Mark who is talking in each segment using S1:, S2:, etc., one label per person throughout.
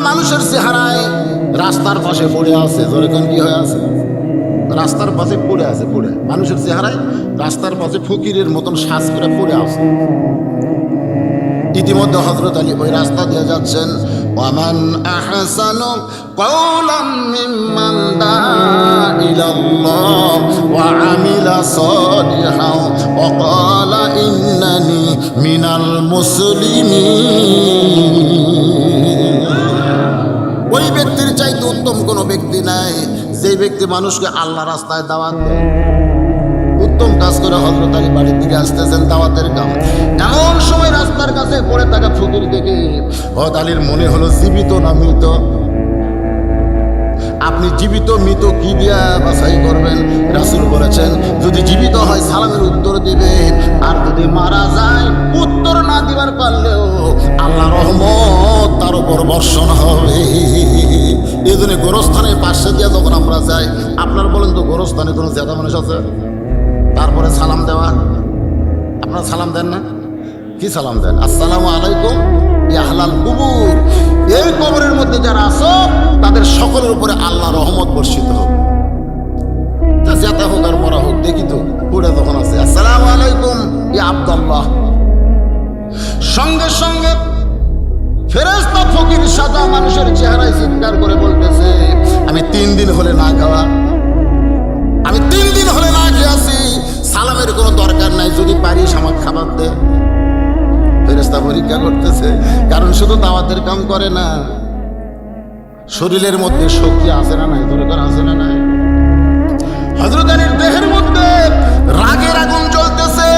S1: মানুষের চেহারায় রাস্তার পাশে পড়ে আছে, যেরকম কি হয়ে আছে, রাস্তার পাশে পড়ে আছে, পড়ে মানুষের চেহারায় রাস্তার পাশে ফকিরের মতন সাজ করে পড়ে আছে। ইতিমধ্যে হযরত আলী ওই রাস্তা দিয়ে যাচ্ছেন। ওয়ামান আহসানু কাওলাম মিম্মান দাআ ইলাল্লাহ ওয়া আমিলা সালিহান ওয়া ক্বালা ইন্নানি মিনাল মুসলিমিন। ওই ব্যক্তির চাইতে উত্তম কোনো ব্যক্তি নাই যে ব্যক্তি মানুষকে আল্লাহ রাস্তায় দাওয়াত দেয়। উত্তম কাজ করে হযরত আলী বাড়ির দিকে আসতেছেন, দাওয়াতের কাম। এমন সময় রাস্তার কাছে পড়ে থাকা ফকির দেখে হযরত আলীর মনে হলো জীবিত না মৃত। আপনি জীবিত মৃত কি দিয়া বাছাই করবেন? রাসূল বলেছেন যদি জীবিত হয় সালামের উত্তর দিবে, আর যদি মারা যায় উত্তর না দিবার পারলেও আল্লাহর রহমত তার উপর বর্ষণ হবে। এই জন্য গোরস্থানের পাশে দিয়ে যখন আমরা যাই, আপনার বলেন তো গোরস্থানে কোনো জ্যাদা মানুষ আছে? তারপরে সালাম দেওয়া, আপনারা সালাম দেন না? কি সালাম দেন? আসসালামু আলাইকুম ইয়া আহলাল কুবুর। এই কবরের মধ্যে যারা আছো তাদের সকলের উপরে আল্লাহ রহমত বর্ষিত হোক। তা যেতে হোক আর মরা হোক, দেখি তো পুরে তখন আছে আসসালামু আলাইকুম ইয়া আব্দুল্লাহ। সঙ্গে সঙ্গে ফেরেশতা ফকির সাদা মানুষের চেহারায় চিৎকার করে বলতেছে, আমি 3 দিন হলে না খাওয়া, আমি 3 দিন হলে না খেয়ে আছি, সালামের কোনো দরকার নাই, যদি পারিস আমার খাবার দে। ফেরেশতা পরীক্ষা করতেছে, কারণ শুধু দাওয়াতের কাম করে না, শরীরের মধ্যে শক্তি আছে না নাই? দরকার আছে না নাই? হযরত আলীর দেহের মধ্যে রাগের আগুন জ্বলতেছে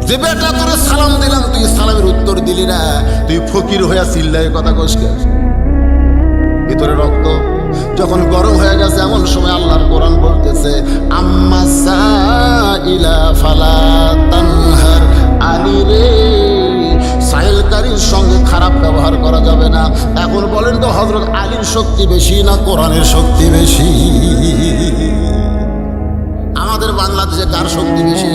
S1: যে বেটা তোরে সালাম দিলাম, তুই সালামের উত্তর দিলি না, তুই ফকির হইয়া চিল্লায় কথা কস কে? ভিতরে রক্ত যখন গরম হয়ে গেছে, এমন সময় আল্লাহর কোরআন বলতেছে আম্মা সাইলা ফালা তানহার। আলী রে, সাইলকারীর সঙ্গে খারাপ ব্যবহার করা যাবে না। এখন বলেন তো হযরত আলীর শক্তি বেশি না কোরআনের শক্তি বেশি? আমাদের বাংলাদেশে কার শক্তি বেশি?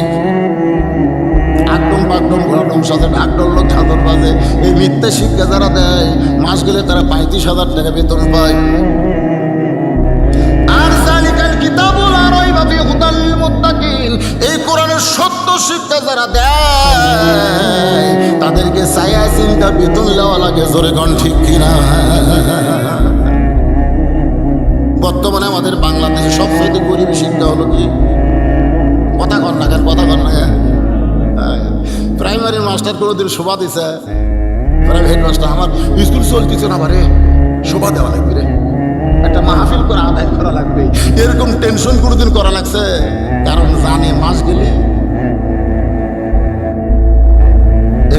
S1: আকডম বাগডম ঘোরাডম সাথে ঢাকডোল লোক ঝাঁদর বাজে, এই মিথ্যে শিক্ষা যারা দেয় মাস গেলে তারা 35,000 টাকা বেতন পায়। আর যালিকাল কিতাবুল লা রাইবা ফীহি হুদাল লিল মুত্তাকিন, এই কোরআনের সত্য শিক্ষা যারা দেয় তাদেরকে ছায়া চিন্তা বেতন দেওয়া লাগে। জোরে গণ ঠিক কিনা? বর্তমানে আমাদের বাংলাদেশে সবচেয়ে গরিব শিক্ষা হলো কি? কথা কর না কেন? কথা কর না কেন? প্রাইমারি মাস্টার কোনোদিন শোভা দিছে? প্রাইভেট মাস্টার আমার স্কুল চলতেছে না, বারে শোভা দেওয়া লাগবে রে, একটা মাহফিল করে আদায় করা লাগবে, এরকম টেনশন কোনোদিন করা লাগছে? কারণ জানে মাস গেলে।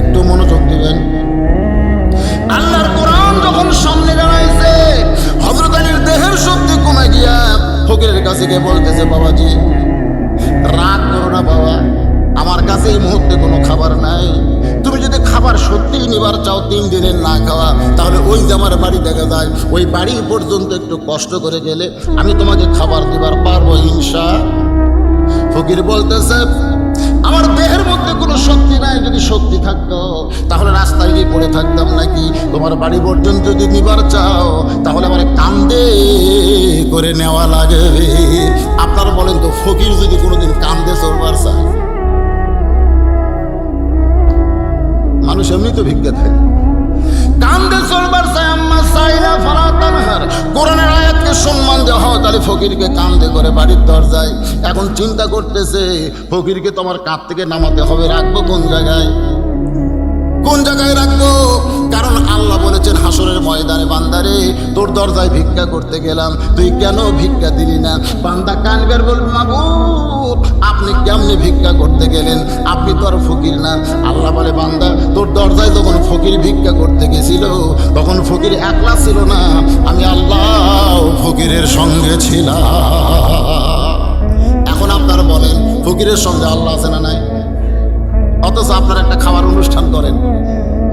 S1: একটু মনোযোগ দিবেন। আল্লাহর কোরআন যখন সামনে দাঁড়াইছে, হযরত আলীর দেহের শক্তি কমে গিয়া ফকিরের কাছে গিয়ে বলতেছে, বাবাজি রাগ করো না বাবা, আমার কাছে এই মুহূর্তে কোনো খাবার নাই। তুমি যদি খাবার সত্যি নিবার চাও 3 দিনের না খাওয়া, তাহলে ওই যে আমার বাড়ি দেখা যায়, ওই বাড়ি পর্যন্ত একটু কষ্ট করে গেলে আমি তোমাকে খাবার দিবার পারবো ইনশাআল্লাহ। ফকির বলতেছে, আমার দেহের মধ্যে কোনো শক্তি নাই, যদি শক্তি থাকতো তাহলে রাস্তায় গিয়ে পড়ে থাকতাম নাকি? তোমার বাড়ি পর্যন্ত যদি নিবার চাও তাহলে আমার কান্দে করে নেওয়া লাগবে। আপনারা বলেন তো ফকির যদি কোনোদিন কান্দে চলবার চায়? মানুষ এমনি তো ভিক্ষা দেয়, কান্দে চলবার চায়। আম্মা সাইলা ফালা তানহার, কোরআনের আয়াতকে সম্মান দেওয়া হয়, তাহলে ফকিরকে কান্দে করে বাড়ির দরজায়। এখন চিন্তা করতেছে ফকিরকে তোমার কাঁধ থেকে নামাতে হবে, রাখবো কোন জায়গায়? কোন জায়গায় রাখবো? কারণ আল্লাহ বলেছেন হাসরের ময়দানে, বান্দারে তোর দরজায় ভিক্ষা করতে গেলাম, তুই কেন ভিক্ষা দিলি না? বান্দা কানবে, বলবে মাবুদ আপনি কেমনে ভিক্ষা করতে গেলেন? আপনি তো আর ফকির না। আল্লাহ বলে, বান্দা তোর দরজায় যখন ফকির ভিক্ষা করতে গেছিল তখন ফকির একলা ছিল না, আমি আল্লাহ ফকিরের সঙ্গে ছিলাম। এখন আপনারা বলেন ফকিরের সঙ্গে আল্লাহ আছে না নাই? অথচ আপনারা একটা খাবার অনুষ্ঠান করেন,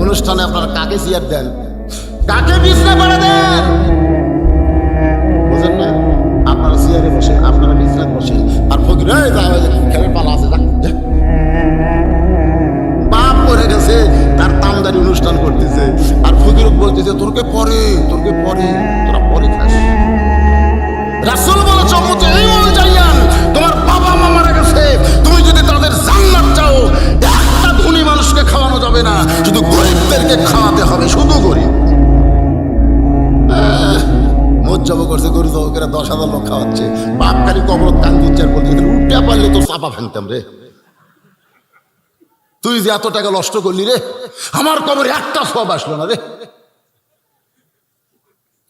S1: অনুষ্ঠানে আপনারা কাকে চেয়ার দেন, কাকে বিছনা করে দেন? বুঝেন না? আপনারা চেয়ারে বসেন, আপনারা বিছনা বসেন, আর ফকির খেলের পালা আছে বাপ করে গেছে, তার তামদারি অনুষ্ঠান করতেছে, আর ফকির যুবক বলতেছে তোরকে পরে তোরা পরে খাস। রাসূল বলেছে উম্মতে ঈমান যাইয়ান, তোমার বাবা মা মারা গেছে, তুমি যদি তাদের জান্নাত চাও একটা ধনী মানুষকে খাওয়ানো যাবে না, শুধু গরিবদেরকে খাওয়াতে হবে, শুধু গরিব। মজ্জাবো করছে গরু জবকেরা 10,000 লোক খাওয়াচ্ছে, বাপ খালি কবর টান দিচ্ছে আর বলছে উঠতে পারলে তো চাপা ফেলতাম রে, তুই যে এত টাকা নষ্ট করলি রে, আমার কবরে একটা সব আসলো না রে।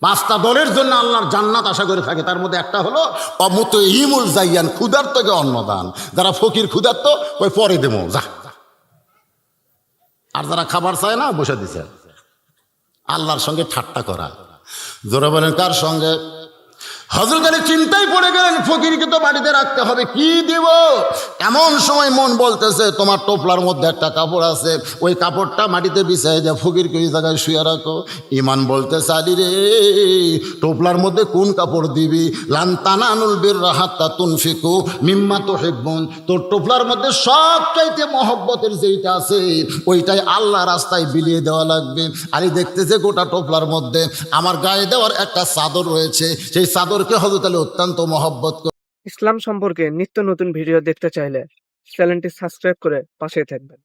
S1: 5টা দলের জন্য আল্লাহর জান্নাত আশা করে থাকে, তার মধ্যে একটা হলো অমুত ইমুল জাইয়ান, ক্ষুধার্তকে অন্নদান। যারা ফকির ক্ষুধার্ত ওই পরে দেবো যা, আর যারা খাবার চায় না বসে দিছে। আল্লাহর সঙ্গে ঠাট্টা করা। জোরে বলেন কার সঙ্গে? হযরত আলী চিন্তায় পড়ে গেলেন, ফকিরকে তো বাড়িতে রাখতে হবে, কি দিব? এমন সময় মন বলতেছে তোমার টোপলার মধ্যে একটা কাপড় আছে, ওই কাপড়টা মাটিতে বিছাই দিয়ে ফকিরকে ওই জায়গায় শুয়ে রাখো। ইমান বলতেছে আলী রে, টোপলার মধ্যে কোন কাপড় দিবি? লান তানালুল বিররা হাত্তা তুনফিকু মিম্মা তুহিব্বুন, তোর টোপলার মধ্যে সবচাইতে মহব্বতের যেইটা আছে ওইটাই আল্লাহ রাস্তায় বিলিয়ে দেওয়া লাগবে। আলী দেখতেছে গোটা টোপলার মধ্যে আমার গায়ে দেওয়ার একটা চাদর রয়েছে, সেই চাদরকে হযরত আলী অত্যন্ত মহব্বত করে।
S2: ইসলাম সম্পর্কে নিত্য নতুন ভিডিও দেখতে চাইলে চ্যানেলটি সাবস্ক্রাইব করে পাশে থাকবেন।